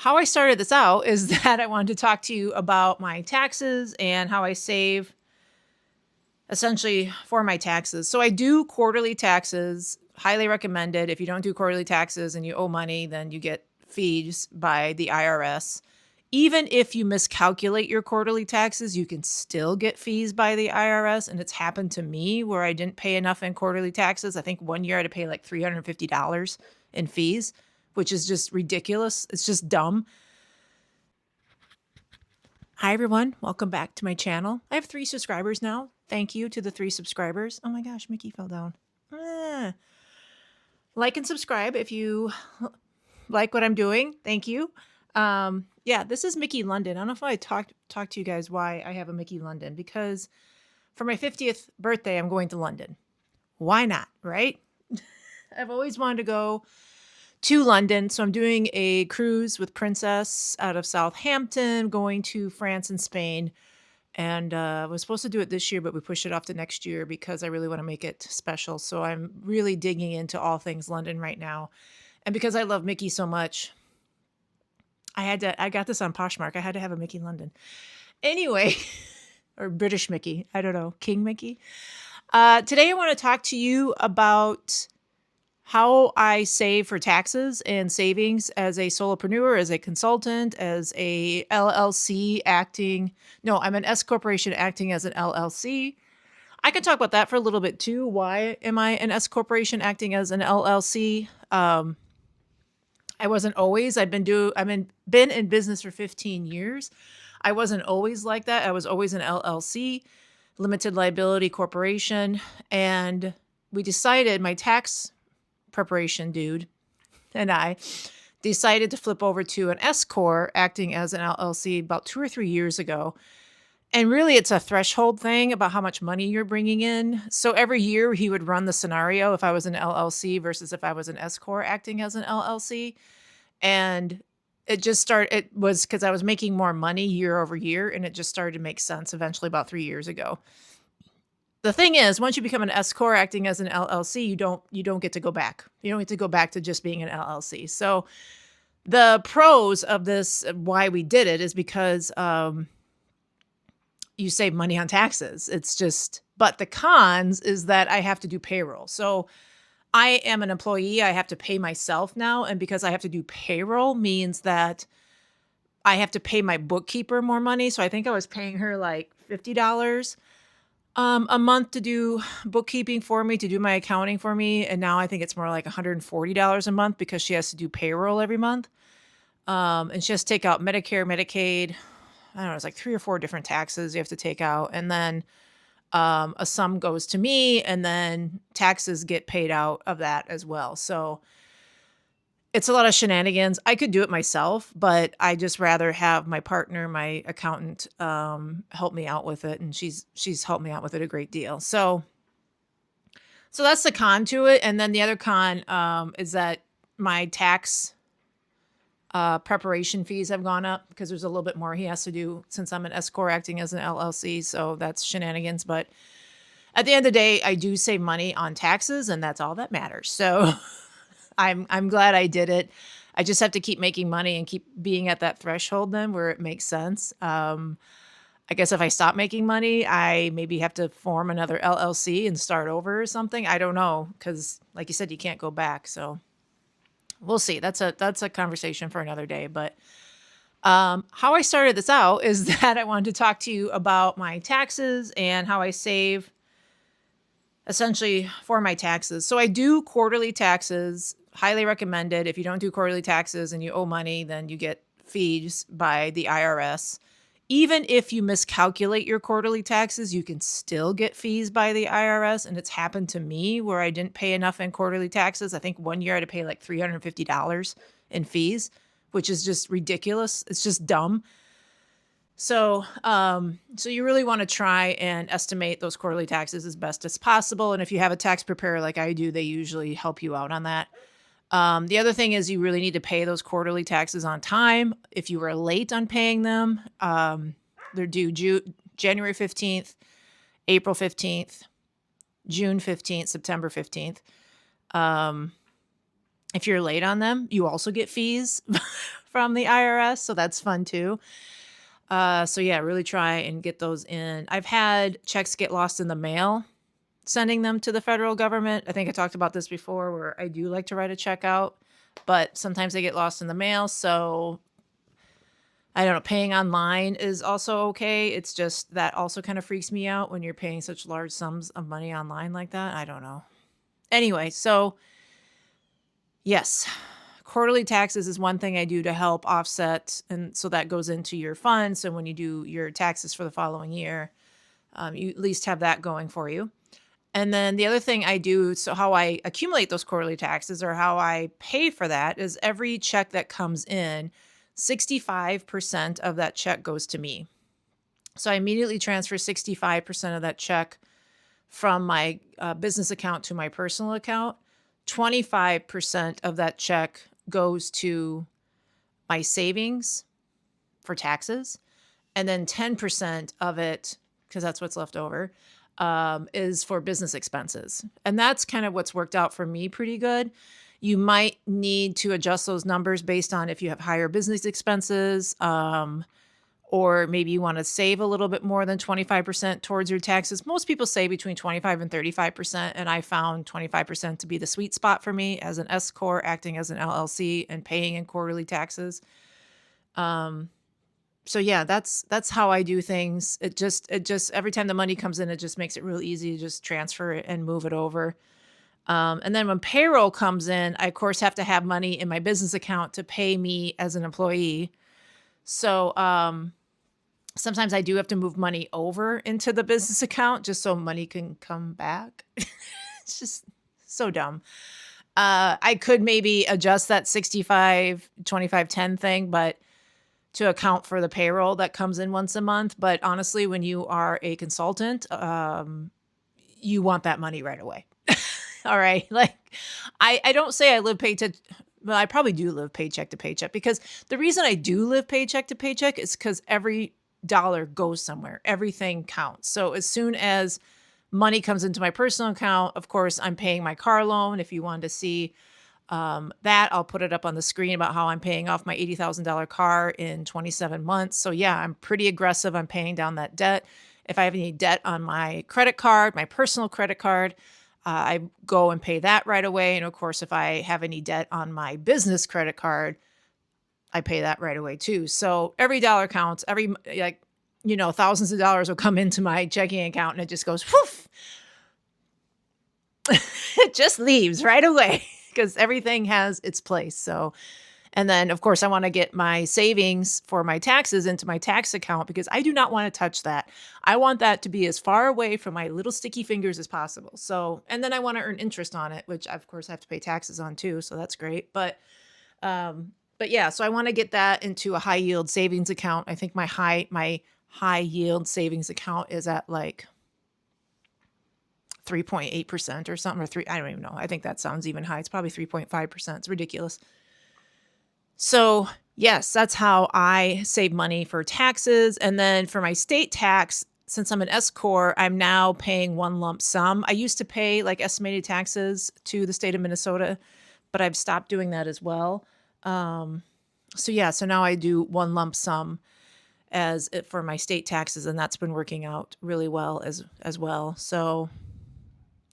how I started this out is that I wanted to talk to you about my taxes and how I save essentially for my taxes. So I do quarterly taxes, highly recommended. If you don't do quarterly taxes and you owe money, then you get fees by the IRS. Even if you miscalculate your quarterly taxes, you can still get fees by the IRS. And it's happened to me where I didn't pay enough in quarterly taxes. I think one year I had to pay like $350 in fees, which is just ridiculous. It's just dumb. Hi, everyone. Welcome back to my channel. I have 3 subscribers now. Thank you to the 3 subscribers. Oh my gosh, Mickey fell down. Like and subscribe if you like what I'm doing. Thank you. Yeah, this is Mickey London. I don't know if I talked to you guys why I have a Mickey London, because for my 50th birthday, I'm going to London. Why not, right? I've always wanted to go to London. So I'm doing a cruise with Princess out of Southampton, going to France and Spain. And I was supposed to do it this year, but we pushed it off to next year because I really want to make it special. So I'm really digging into all things London right now. And because I love Mickey so much, I got this on Poshmark. I had to have a Mickey London. Anyway, or British Mickey. I don't know. King Mickey. Today I want to talk to you about how I save for taxes and savings as a solopreneur, as a consultant, as a LLC acting. No, I'm an S corporation acting as an LLC. I can talk about that for a little bit too. Why am I an S corporation acting as an LLC? I wasn't always. I've been in business for 15 years. I wasn't always like that. I was always an LLC, limited liability corporation, and we decided, my tax preparation dude and I decided to flip over to an S-Corp acting as an LLC about 2 or 3 years ago. And really, it's a threshold thing about how much money you're bringing in. So every year he would run the scenario if I was an LLC versus if I was an S-Corp acting as an LLC. And it was because I was making more money year over year, and it just started to make sense eventually about 3 years ago. The thing is, once you become an S-Corp acting as an LLC, you don't get to go back. You don't get to go back to just being an LLC. So the pros of this, why we did it, is because you save money on taxes. But the cons is that I have to do payroll. So I am an employee. I have to pay myself now. And because I have to do payroll means that I have to pay my bookkeeper more money. So I think I was paying her like $50 a month to do bookkeeping for me, to do my accounting for me. And now I think it's more like $140 a month because she has to do payroll every month. And she has to take out Medicare, Medicaid. I don't know, it's like 3 or 4 different taxes you have to take out. And then a sum goes to me, and then taxes get paid out of that as well. So it's a lot of shenanigans. I could do it myself, but I just rather have my partner, my accountant, help me out with it. And she's helped me out with it a great deal. So that's the con to it. And then the other con is that my tax preparation fees have gone up because there's a little bit more he has to do since I'm an S-Corp acting as an LLC. So that's shenanigans. But at the end of the day, I do save money on taxes, and that's all that matters. So I'm glad I did it. I just have to keep making money and keep being at that threshold then where it makes sense. I guess if I stop making money, I maybe have to form another LLC and start over or something. I don't know, because like you said, you can't go back. So we'll see. That's a conversation for another day. But how I started this out is that I wanted to talk to you about my taxes and how I save essentially for my taxes. So I do quarterly taxes, highly recommended. If you don't do quarterly taxes and you owe money, then you get fees by the IRS. Even if you miscalculate your quarterly taxes, you can still get fees by the IRS. And it's happened to me where I didn't pay enough in quarterly taxes. I think one year I had to pay like $350 in fees, which is just ridiculous. It's just dumb. So you really want to try and estimate those quarterly taxes as best as possible. And if you have a tax preparer like I do, they usually help you out on that. The other thing is you really need to pay those quarterly taxes on time. If you were late on paying them, they're due January 15th, April 15th, June 15th, September 15th. If you're late on them, you also get fees from the IRS. So that's fun too. So yeah, really try and get those in. I've had checks get lost in the mail, sending them to the federal government. I think I talked about this before where I do like to write a check out, but sometimes they get lost in the mail. So I don't know, paying online is also okay. It's just that also kind of freaks me out when you're paying such large sums of money online like that. I don't know. Anyway, so yes, quarterly taxes is one thing I do to help offset. And so that goes into your fund. So when you do your taxes for the following year, you at least have that going for you. And then the other thing I do, so how I accumulate those quarterly taxes or how I pay for that is every check that comes in, 65% of that check goes to me. So I immediately transfer 65% of that check from my business account to my personal account. 25% of that check goes to my savings for taxes. And then 10% of it, because that's what's left over, is for business expenses. And that's kind of what's worked out for me pretty good. You might need to adjust those numbers based on if you have higher business expenses, or maybe you want to save a little bit more than 25% towards your taxes. Most people say between 25 and 35%, and I found 25% to be the sweet spot for me as an S-Corp, acting as an LLC and paying in quarterly taxes. So yeah, that's how I do things. It just every time the money comes in, it just makes it real easy to just transfer it and move it over. And then when payroll comes in, I of course have to have money in my business account to pay me as an employee. So sometimes I do have to move money over into the business account just so money can come back. It's just so dumb. I could maybe adjust that 65, 25, 10 thing, but to account for the payroll that comes in once a month. But honestly, when you are a consultant, you want that money right away. All right. Like I don't say I live paycheck. Well, I probably do live paycheck to paycheck, because the reason I do live paycheck to paycheck is because every dollar goes somewhere. Everything counts. So as soon as money comes into my personal account, of course, I'm paying my car loan. If you wanted to see that, I'll put it up on the screen about how I'm paying off my $80,000 car in 27 months. So yeah, I'm pretty aggressive. I'm paying down that debt. If I have any debt on my credit card, my personal credit card, I go and pay that right away. And of course, if I have any debt on my business credit card, I pay that right away too. So every dollar counts. Every, like, thousands of dollars will come into my checking account and it just goes, whoof. It just leaves right away because everything has its place. So, and then of course I want to get my savings for my taxes into my tax account because I do not want to touch that. I want that to be as far away from my little sticky fingers as possible. So, and then I want to earn interest on it, which of course I have to pay taxes on too. So that's great. But yeah, so I want to get that into a high yield savings account. I think my high yield savings account is at like 3.8% or something, or I don't even know. I think that sounds even high. It's probably 3.5%. It's ridiculous. So yes, that's how I save money for taxes. And then for my state tax, since I'm an S-Corp, I'm now paying one lump sum. I used to pay like estimated taxes to the state of Minnesota, but I've stopped doing that as well. So yeah, so now I do one lump sum as it for my state taxes, and that's been working out really well as well. So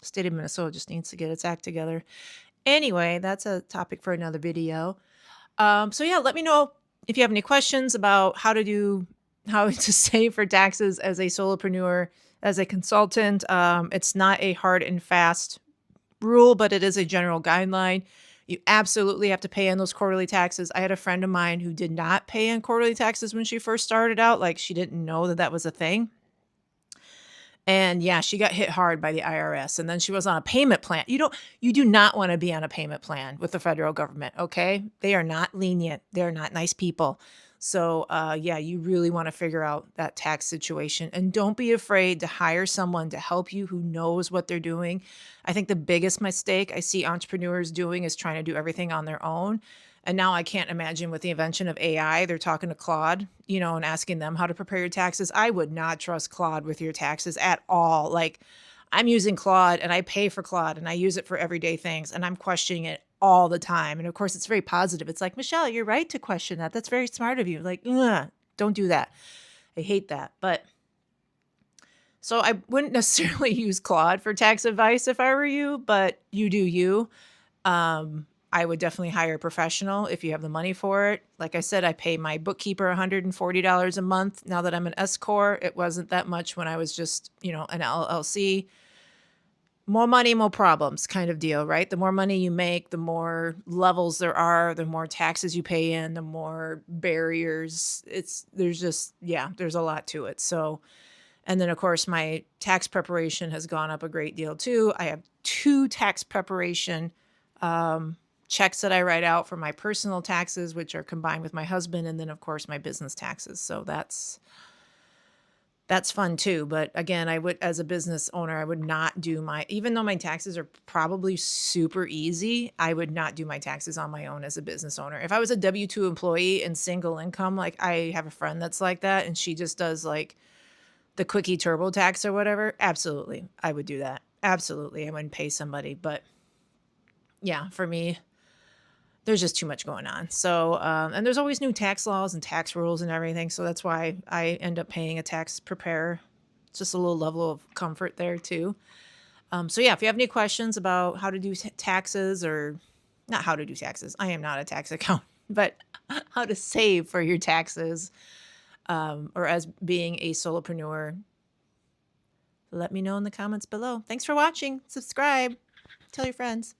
state of Minnesota just needs to get its act together. Anyway, that's a topic for another video. So yeah, let me know if you have any questions about how to save for taxes as a solopreneur, as a consultant. It's not a hard and fast rule, but it is a general guideline. You absolutely have to pay in those quarterly taxes. I had a friend of mine who did not pay in quarterly taxes when she first started out. Like she didn't know that was a thing. And yeah, she got hit hard by the IRS. And then she was on a payment plan. You do not want to be on a payment plan with the federal government. Okay. They are not lenient. They're not nice people. So yeah, you really want to figure out that tax situation, and don't be afraid to hire someone to help you who knows what they're doing. I think the biggest mistake I see entrepreneurs doing is trying to do everything on their own. And now I can't imagine with the invention of AI, they're talking to Claude, and asking them how to prepare your taxes. I would not trust Claude with your taxes at all. Like I'm using Claude and I pay for Claude and I use it for everyday things, and I'm questioning it all the time. And of course, it's very positive. It's like, Michelle, you're right to question that. That's very smart of you. Like, ugh, don't do that. I hate that. But so I wouldn't necessarily use Claude for tax advice if I were you, but you do you. I would definitely hire a professional if you have the money for it. Like I said, I pay my bookkeeper $140 a month. Now that I'm an S-Corp, it wasn't that much when I was just, an LLC. More money, more problems kind of deal, right? The more money you make, the more levels there are, the more taxes you pay in, the more barriers. There's a lot to it. So, and then of course my tax preparation has gone up a great deal too. I have 2 tax preparation checks that I write out for my personal taxes, which are combined with my husband, and then of course my business taxes. So that's fun too. But again, as a business owner, I would not do even though my taxes are probably super easy, I would not do my taxes on my own as a business owner. If I was a W-2 employee and single income, like I have a friend that's like that, and she just does like the quickie TurboTax or whatever, absolutely, I would do that. Absolutely, I wouldn't pay somebody. But yeah, for me, there's just too much going on. So, and there's always new tax laws and tax rules and everything. So that's why I end up paying a tax preparer. It's just a little level of comfort there too. So yeah, if you have any questions about how to do taxes, or not how to do taxes, I am not a tax accountant, but how to save for your taxes, or as being a solopreneur, let me know in the comments below. Thanks for watching. Subscribe. Tell your friends.